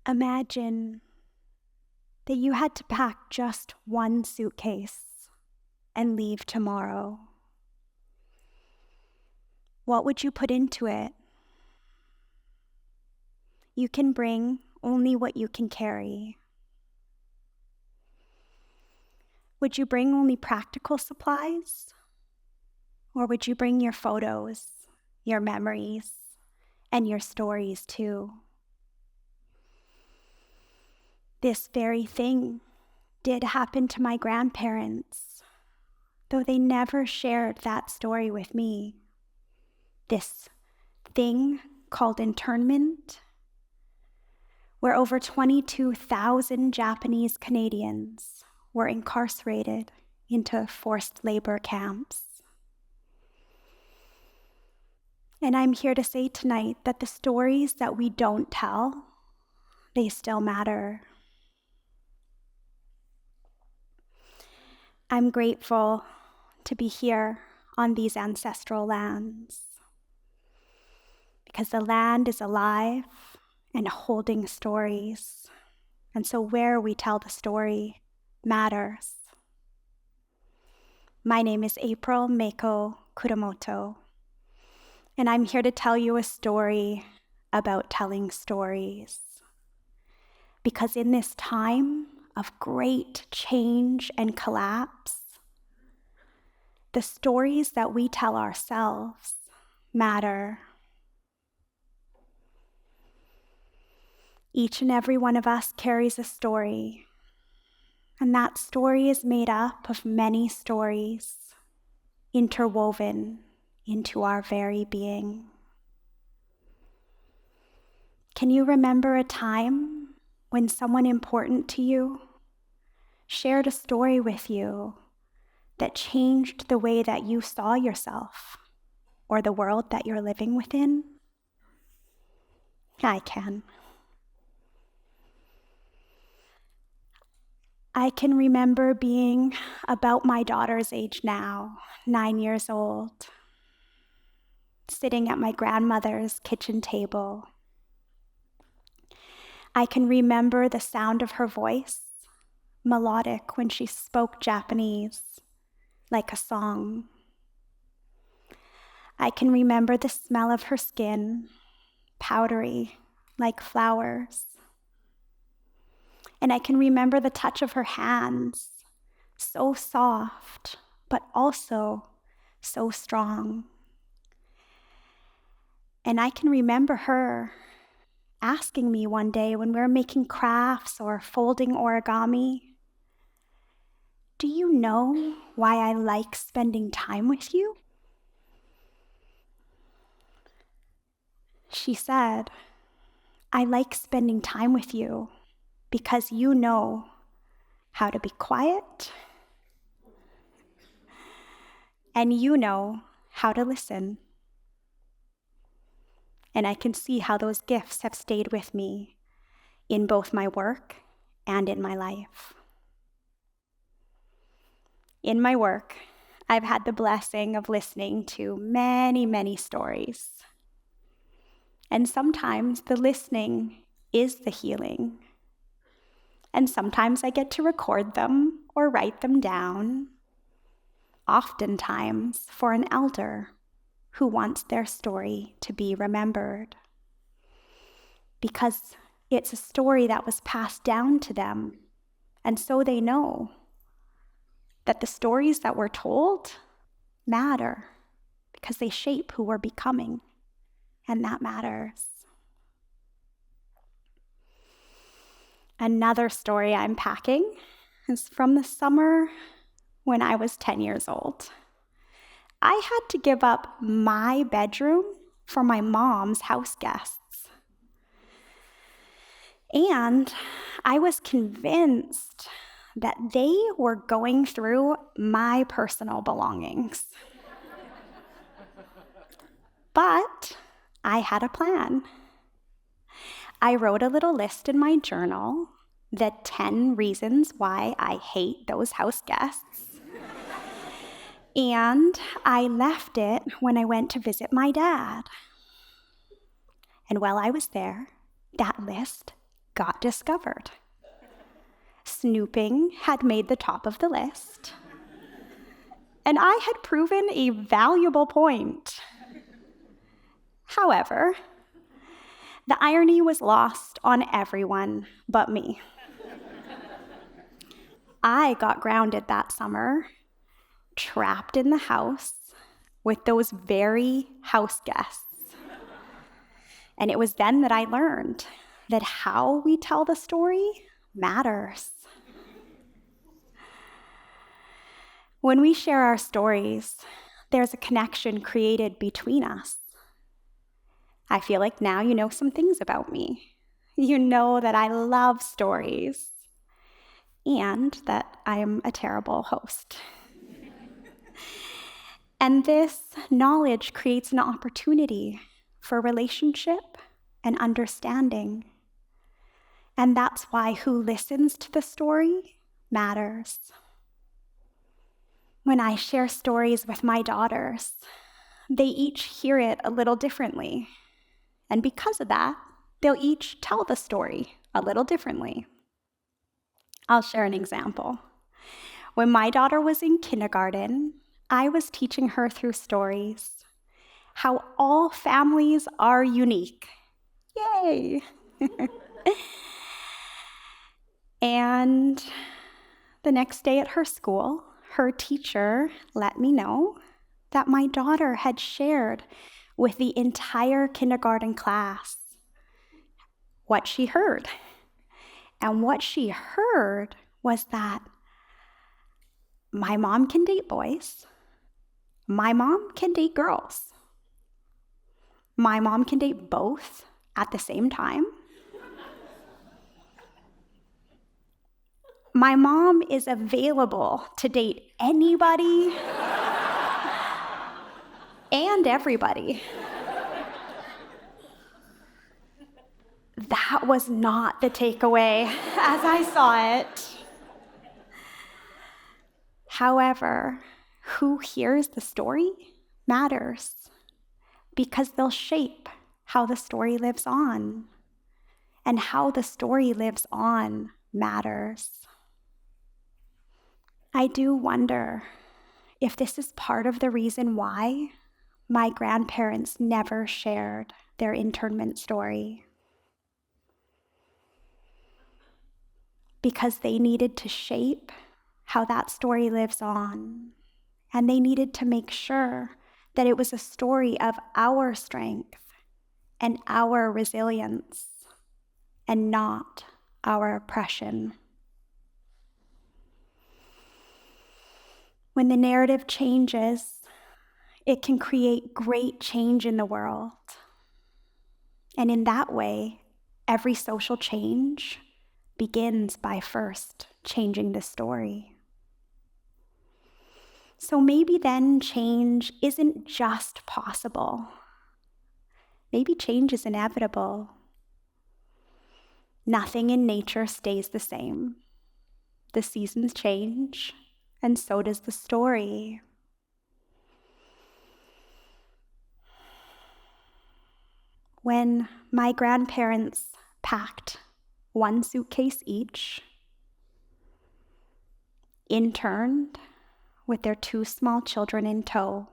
Imagine that you had to pack just one suitcase and leave tomorrow. What would you put into it? You can bring only what you can carry. Would you bring only practical supplies? Or would you bring your photos, your memories, and your stories too? This very thing did happen to my grandparents, though they never shared that story with me. This thing called internment, where over 22,000 Japanese Canadians were incarcerated into forced labor camps. And I'm here to say tonight that the stories that we don't tell, they still matter. I'm grateful to be here on these ancestral lands, because the land is alive and holding stories. And so where we tell the story matters. My name is April Meiko Kuramoto, and I'm here to tell you a story about telling stories. Because in this time of great change and collapse, the stories that we tell ourselves matter. Each and every one of us carries a story, and that story is made up of many stories interwoven into our very being. Can you remember a time when someone important to you shared a story with you that changed the way that you saw yourself or the world that you're living within? I can. I can remember being about my daughter's age now, 9 years old, sitting at my grandmother's kitchen table. I can remember the sound of her voice, melodic when she spoke Japanese, like a song. I can remember the smell of her skin, powdery, like flowers. And I can remember the touch of her hands, so soft, but also so strong. And I can remember her asking me one day when we were making crafts or folding origami, "Do you know why I like spending time with you?" She said, "I like spending time with you because you know how to be quiet and you know how to listen." And I can see how those gifts have stayed with me in both my work and in my life. In my work, I've had the blessing of listening to many, many stories. And sometimes the listening is the healing. And sometimes I get to record them or write them down, oftentimes for an elder who wants their story to be remembered, because it's a story that was passed down to them, and so they know that the stories that we're told matter because they shape who we're becoming, and that matters. Another story I'm packing is from the summer when I was 10 years old. I had to give up my bedroom for my mom's house guests. And I was convinced that they were going through my personal belongings. But I had a plan. I wrote a little list in my journal, the 10 reasons why I hate those house guests. And I left it when I went to visit my dad. And while I was there, that list got discovered. Snooping had made the top of the list, and I had proven a valuable point. However, the irony was lost on everyone but me. I got grounded that summer, trapped in the house with those very house guests. And it was then that I learned that how we tell the story matters. When we share our stories, there's a connection created between us. I feel like now you know some things about me. You know that I love stories and that I am a terrible host. And this knowledge creates an opportunity for relationship and understanding. And that's why who listens to the story matters. When I share stories with my daughters, they each hear it a little differently. And because of that, they'll each tell the story a little differently. I'll share an example. When my daughter was in kindergarten, I was teaching her through stories how all families are unique. Yay! And the next day at her school, her teacher let me know that my daughter had shared with the entire kindergarten class what she heard. And what she heard was that my mom can date boys, my mom can date girls, my mom can date both at the same time. My mom is available to date anybody and everybody. That was not the takeaway as I saw it. However, who hears the story matters because they'll shape how the story lives on. And how the story lives on matters. I do wonder if this is part of the reason why my grandparents never shared their internment story. Because they needed to shape how that story lives on. And they needed to make sure that it was a story of our strength and our resilience and not our oppression. When the narrative changes, it can create great change in the world. And in that way, every social change begins by first changing the story. So maybe then change isn't just possible. Maybe change is inevitable. Nothing in nature stays the same. The seasons change, and so does the story. When my grandparents packed one suitcase each, interned with their 2 small children in tow,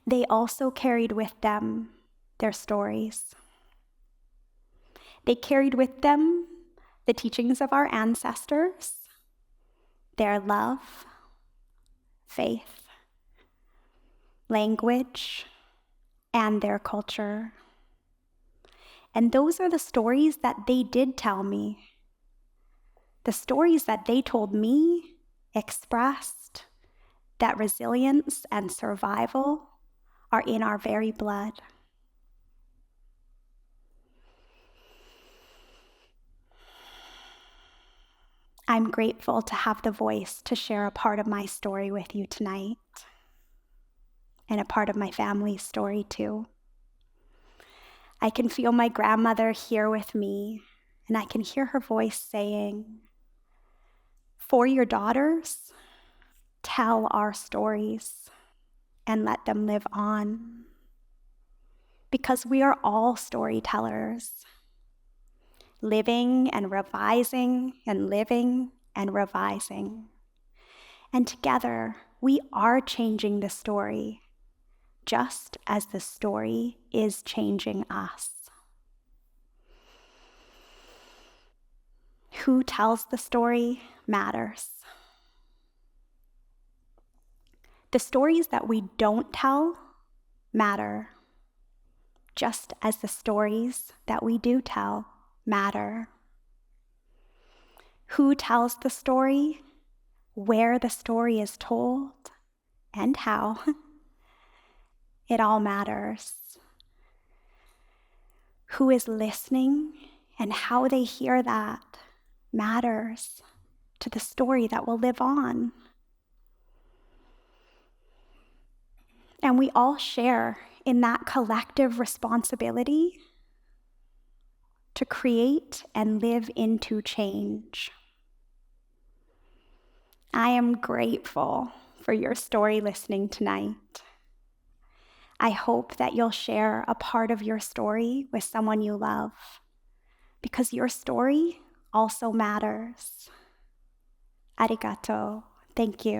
they also carried with them their stories. They carried with them the teachings of our ancestors, their love, faith, language, and their culture. And those are the stories that they did tell me. The stories that they told me expressed that resilience and survival are in our very blood. I'm grateful to have the voice to share a part of my story with you tonight, and a part of my family's story too. I can feel my grandmother here with me, and I can hear her voice saying, "For your daughters, tell our stories and let them live on." Because we are all storytellers. living and revising and living and revising. And together, we are changing the story, just as the story is changing us. Who tells the story matters. The stories that we don't tell matter, just as the stories that we do tell matter. Who tells the story, where the story is told, and how, it all matters. Who is listening and how they hear that matters to the story that will live on. And we all share in that collective responsibility to create and live into change. I am grateful for your story listening tonight. I hope that you'll share a part of your story with someone you love, because your story also matters. Arigato. Thank you.